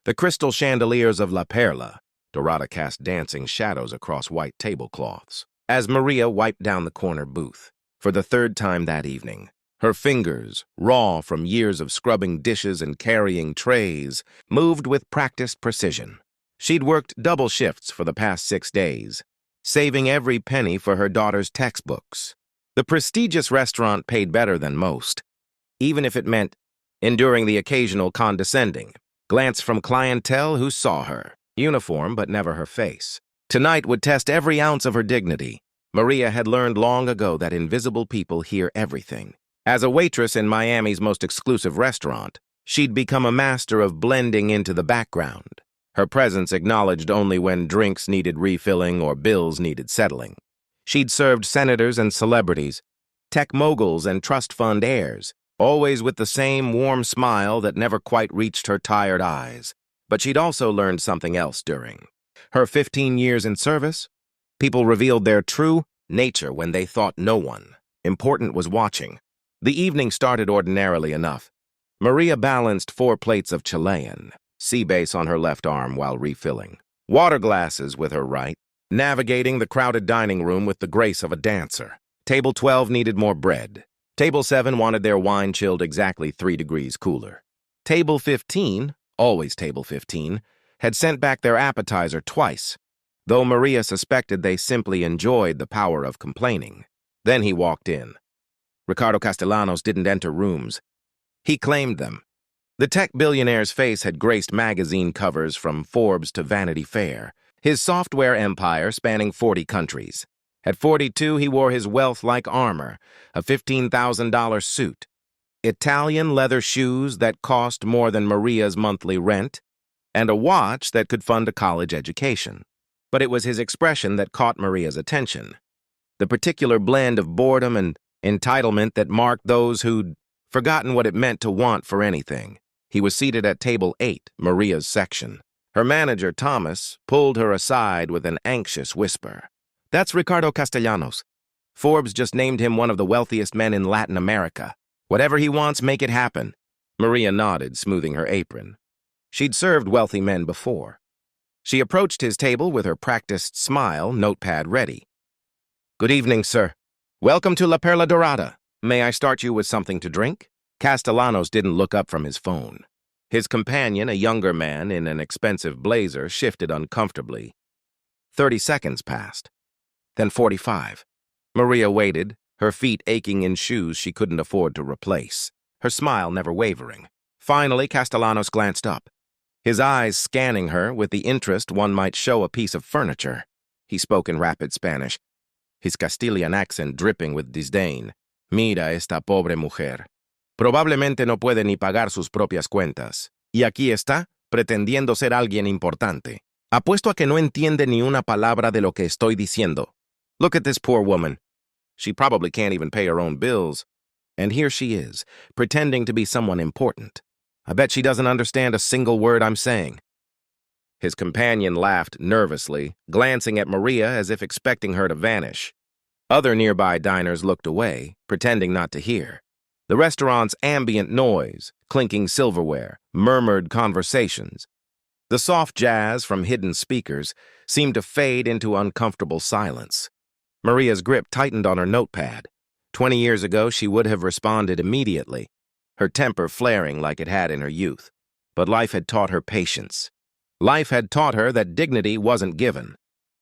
The crystal chandeliers of La Perla Dorada cast dancing shadows across white tablecloths. As Maria wiped down the corner booth, for the third time that evening, her fingers, raw from years of scrubbing dishes and carrying trays, moved with practiced precision. She'd worked double shifts for the past 6 days, saving every penny for her daughter's textbooks. The prestigious restaurant paid better than most, even if it meant enduring the occasional condescending glance from clientele who saw her uniform but never her face. Tonight would test every ounce of her dignity. Maria had learned long ago that invisible people hear everything. As a waitress in Miami's most exclusive restaurant, she'd become a master of blending into the background, her presence acknowledged only when drinks needed refilling or bills needed settling. She'd served senators and celebrities, tech moguls and trust fund heirs, always with the same warm smile that never quite reached her tired eyes. But she'd also learned something else during her 15 years in service. People revealed their true nature when they thought no one important was watching. The evening started ordinarily enough. Maria balanced 4 plates of Chilean sea bass on her left arm while refilling, water glasses with her right, navigating the crowded dining room with the grace of a dancer. Table 12 needed more bread. Table 7 wanted their wine chilled exactly 3 degrees cooler. Table 15, always table 15, had sent back their appetizer twice, though Maria suspected they simply enjoyed the power of complaining. Then he walked in. Ricardo Castellanos didn't enter rooms. He claimed them. The tech billionaire's face had graced magazine covers from Forbes to Vanity Fair, his software empire spanning 40 countries. At 42, he wore his wealth like armor, a $15,000 suit, Italian leather shoes that cost more than Maria's monthly rent, and a watch that could fund a college education. But it was his expression that caught Maria's attention, the particular blend of boredom and entitlement that marked those who'd forgotten what it meant to want for anything. He was seated at table 8, Maria's section. Her manager, Thomas, pulled her aside with an anxious whisper. "That's Ricardo Castellanos. Forbes just named him one of the wealthiest men in Latin America. Whatever he wants, make it happen." Maria nodded, smoothing her apron. She'd served wealthy men before. She approached his table with her practiced smile, notepad ready. "Good evening, sir. Welcome to La Perla Dorada. May I start you with something to drink?" Castellanos didn't look up from his phone. His companion, a younger man in an expensive blazer, shifted uncomfortably. 30 seconds passed. Then 45. Maria waited, her feet aching in shoes she couldn't afford to replace, her smile never wavering. Finally, Castellanos glanced up, his eyes scanning her with the interest one might show a piece of furniture. He spoke in rapid Spanish, his Castilian accent dripping with disdain. "Mira esta pobre mujer. Probablemente no puede ni pagar sus propias cuentas. Y aquí está, pretendiendo ser alguien importante. Apuesto a que no entiende ni una palabra de lo que estoy diciendo. Look at this poor woman. She probably can't even pay her own bills. And here she is, pretending to be someone important. I bet she doesn't understand a single word I'm saying." His companion laughed nervously, glancing at Maria as if expecting her to vanish. Other nearby diners looked away, pretending not to hear. The restaurant's ambient noise, clinking silverware, murmured conversations. The soft jazz from hidden speakers seemed to fade into uncomfortable silence. Maria's grip tightened on her notepad. 20 years ago, she would have responded immediately, her temper flaring like it had in her youth. But life had taught her patience. Life had taught her that dignity wasn't given.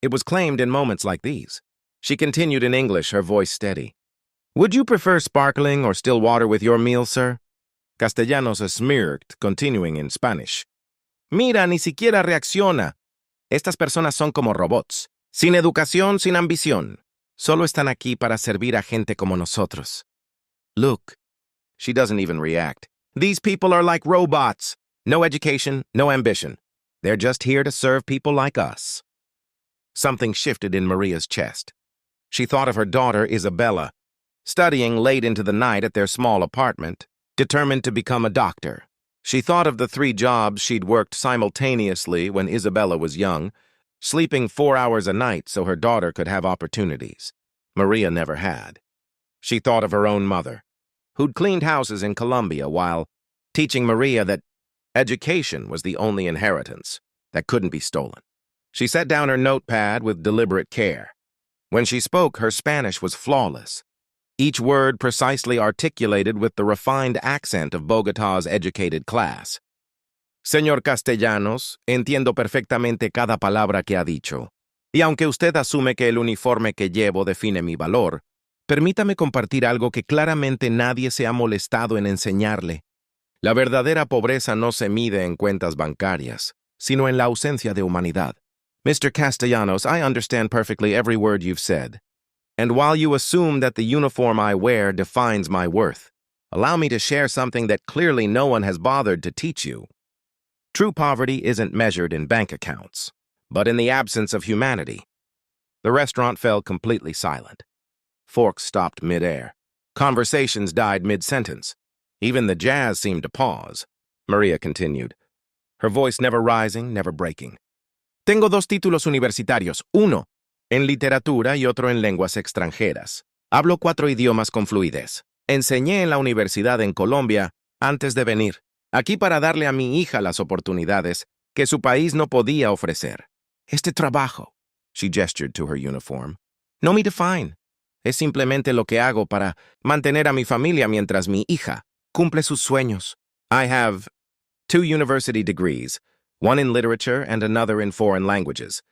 It was claimed in moments like these. She continued in English, her voice steady. "Would you prefer sparkling or still water with your meal, sir?" Castellanos smirked, continuing in Spanish. "Mira, ni siquiera reacciona. Estas personas son como robots. Sin educación, sin ambición. Solo están aquí para servir a gente como nosotros. Look." She doesn't even react. "These people are like robots. No education, no ambition. They're just here to serve people like us." Something shifted in Maria's chest. She thought of her daughter, Isabella, studying late into the night at their small apartment, determined to become a doctor. She thought of the 3 jobs she'd worked simultaneously when Isabella was young, sleeping 4 hours a night so her daughter could have opportunities Maria never had. She thought of her own mother, who'd cleaned houses in Colombia while teaching Maria that Education was the only inheritance that couldn't be stolen. She set down her notepad with deliberate care. When she spoke, her Spanish was flawless, each word precisely articulated with the refined accent of Bogotá's educated class. Señor Castellanos, entiendo perfectamente cada palabra que ha dicho. Y aunque usted asume que el uniforme que llevo define mi valor, permítame compartir algo que claramente nadie se ha molestado en enseñarle. La verdadera pobreza no se mide en cuentas bancarias, sino en la ausencia de humanidad. Mr. Castellanos, I understand perfectly every word you've said. And while you assume that the uniform I wear defines my worth, allow me to share something that clearly no one has bothered to teach you. True poverty isn't measured in bank accounts, but in the absence of humanity. The restaurant fell completely silent. Forks stopped mid-air. Conversations died mid-sentence. Even the jazz seemed to pause. Maria continued, her voice never rising, never breaking. Tengo dos títulos universitarios, uno en literatura y otro en lenguas extranjeras. Hablo 4 idiomas con fluidez. Enseñé en la universidad en Colombia antes de venir, aquí para darle a mi hija las oportunidades que su país no podía ofrecer. Este trabajo, she gestured to her uniform, no me define. Es simplemente lo que hago para mantener a mi familia mientras mi hija cumple sus sueños. I have 2 university degrees, one in literature and another in foreign languages.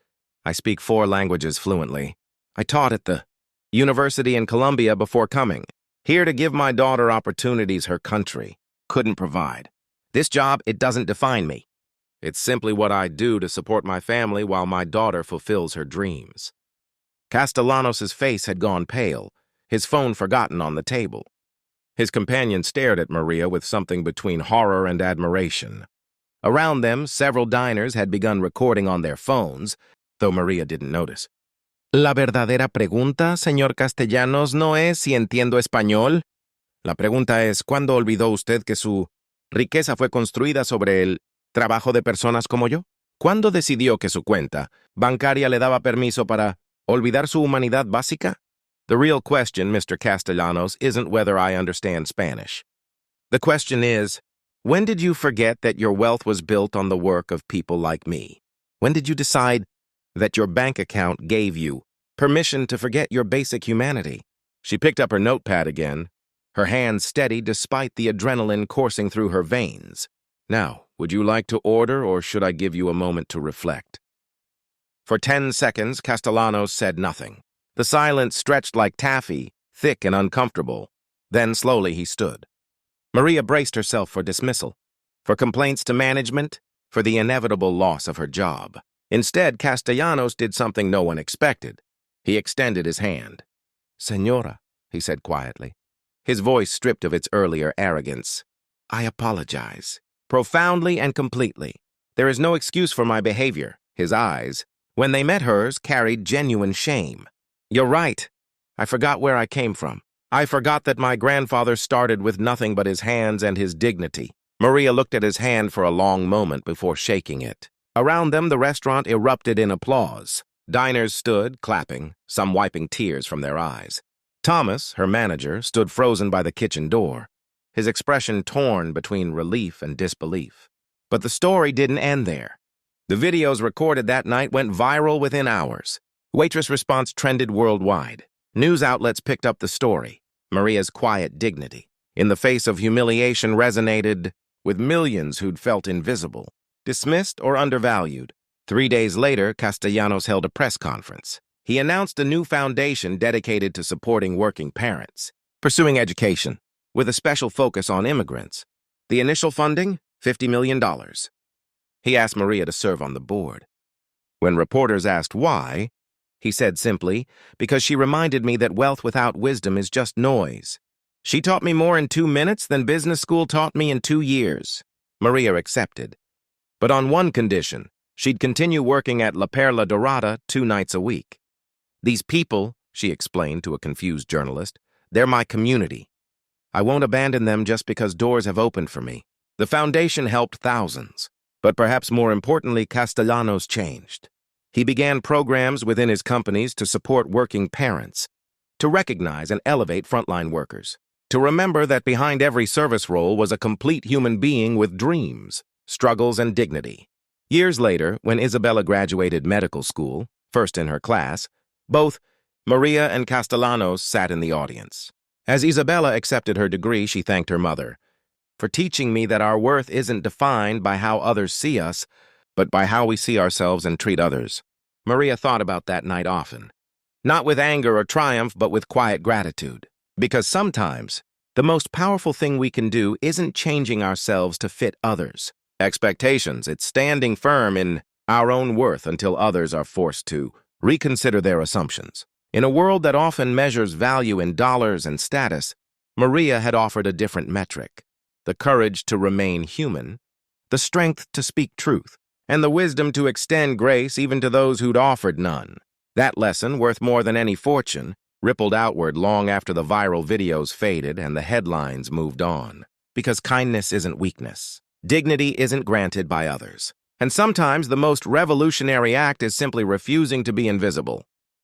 I speak 4 languages fluently. I taught at the university in Colombia before coming, here to give my daughter opportunities her country couldn't provide. This job, it doesn't define me. It's simply what I do to support my family while my daughter fulfills her dreams. Castellanos' face had gone pale, his phone forgotten on the table. His companion stared at Maria with something between horror and admiration. Around them, several diners had begun recording on their phones, though Maria didn't notice. La verdadera pregunta, señor Castellanos, no es si entiendo español. La pregunta es, ¿cuándo olvidó usted que su riqueza fue construida sobre el trabajo de personas como yo? ¿Cuándo decidió que su cuenta bancaria le daba permiso para olvidar su humanidad básica? The real question, Mr. Castellanos, isn't whether I understand Spanish. The question is, when did you forget that your wealth was built on the work of people like me? When did you decide that your bank account gave you permission to forget your basic humanity? She picked up her notepad again, her hand steady despite the adrenaline coursing through her veins. Now, would you like to order, or should I give you a moment to reflect? For 10 seconds, Castellanos said nothing. The silence stretched like taffy, thick and uncomfortable. Then slowly he stood. Maria braced herself for dismissal, for complaints to management, for the inevitable loss of her job. Instead, Castellanos did something no one expected. He extended his hand. Señora, he said quietly, his voice stripped of its earlier arrogance. I apologize. Profoundly and completely. There is no excuse for my behavior. His eyes, when they met hers, carried genuine shame. You're right. I forgot where I came from. I forgot that my grandfather started with nothing but his hands and his dignity. Maria looked at his hand for a long moment before shaking it. Around them, the restaurant erupted in applause. Diners stood, clapping, some wiping tears from their eyes. Thomas, her manager, stood frozen by the kitchen door, his expression torn between relief and disbelief. But the story didn't end there. The videos recorded that night went viral within hours. Waitress response trended worldwide. News outlets picked up the story. Maria's quiet dignity, in the face of humiliation, resonated with millions who'd felt invisible, dismissed or undervalued. 3 days later, Castellanos held a press conference. He announced a new foundation dedicated to supporting working parents, pursuing education, with a special focus on immigrants. The initial funding, $50 million. He asked Maria to serve on the board. When reporters asked why, he said simply, because she reminded me that wealth without wisdom is just noise. She taught me more in 2 minutes than business school taught me in 2 years. Maria accepted, but on one condition: she'd continue working at La Perla Dorada 2 nights a week. These people, she explained to a confused journalist, they're my community. I won't abandon them just because doors have opened for me. The foundation helped thousands, but perhaps more importantly, Castellanos changed. He began programs within his companies to support working parents, to recognize and elevate frontline workers, to remember that behind every service role was a complete human being with dreams. struggles, and dignity. Years later, when Isabella graduated medical school, first in her class, both Maria and Castellanos sat in the audience. As Isabella accepted her degree, she thanked her mother for teaching me that our worth isn't defined by how others see us, but by how we see ourselves and treat others. Maria thought about that night often, not with anger or triumph, but with quiet gratitude. Because sometimes, the most powerful thing we can do isn't changing ourselves to fit others' expectations. It's standing firm in our own worth until others are forced to reconsider their assumptions. In a world that often measures value in dollars and status, Maria had offered a different metric: the courage to remain human, the strength to speak truth, and the wisdom to extend grace even to those who'd offered none. That lesson, worth more than any fortune, rippled outward long after the viral videos faded and the headlines moved on. Because kindness isn't weakness. Dignity isn't granted by others. And sometimes the most revolutionary act is simply refusing to be invisible.